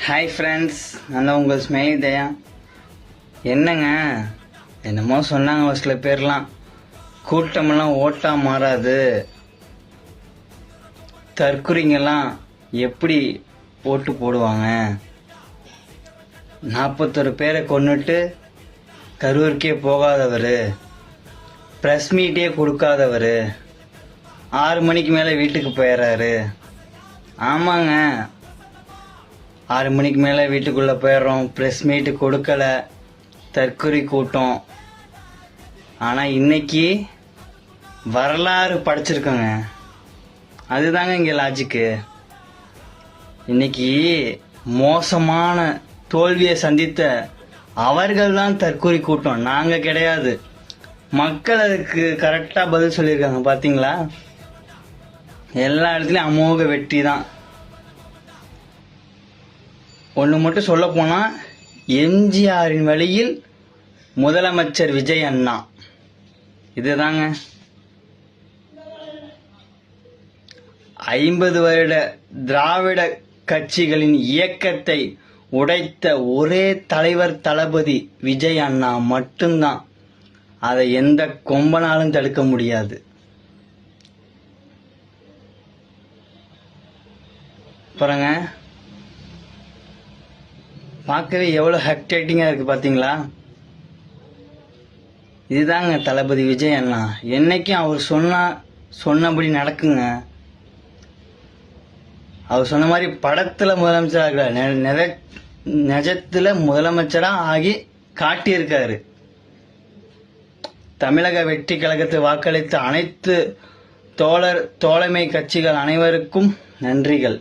Hi friends, நான் தான் உங்கள் ஸ்மைலி தயா. என்னங்க என்னமோ சொன்னாங்க ஒரு சில பேர்லாம், கூட்டமெல்லாம் ஓட்டா மாறாது, தற்குறிங்கெல்லாம் எப்படி ஓட்டு போடுவாங்க, 41 பேரை கொன்னுட்டு கரூருக்கே போகாதவர், ப்ரெஸ் மீட்டே கொடுக்காதவர் 6 மணிக்கு மேலே வீட்டுக்கு போயிடுறாரு. ஆமாங்க, 6 மணிக்கு மேலே வீட்டுக்குள்ளே போயிடுறோம், ப்ரெஸ் மீட்டு கொடுக்கல, தற்கொலை கூட்டம். ஆனால் இன்னைக்கு வரலாறு படைச்சிருக்கோங்க. அதுதாங்க இங்கே லாஜிக்கு. இன்னைக்கு மோசமான தோல்வியை சந்தித்த அவர்கள் தான் தற்கொலை கூட்டம், நாங்கள் கிடையாது. மக்கள் அதுக்கு கரெக்டாக பதில் சொல்லியிருக்காங்க. பார்த்தீங்களா, எல்லா இடத்துலையும் அமோக வெற்றி தான். ஒன்று மட்டும் சொல்ல போனால், எம்ஜிஆரின் வழியில் முதலமைச்சர் விஜய் அண்ணா. இதுதாங்க 50 வருட திராவிட கட்சிகளின் இயக்கத்தை உடைத்த ஒரே தலைவர் தளபதி விஜய் அண்ணா மட்டும்தான். அதை எந்த கொம்பனாலும் தடுக்க முடியாது. பாருங்க, பார்க்கவே எவ்வளோ ஹெக்டேட்டிங்காக இருக்குது பார்த்தீங்களா. இதுதாங்க தளபதி விஜய் அண்ணா. என்னைக்கும் அவர் சொன்னபடி நடக்குங்க. அவர் சொன்ன மாதிரி படத்தில் முதலமைச்சராக நிஜத்தில் முதலமைச்சராக ஆகி காட்டியிருக்காரு. தமிழக வெற்றி கழகத்தை வாக்களித்த அனைத்து தோழமை கட்சிகள் அனைவருக்கும் நன்றிகள்.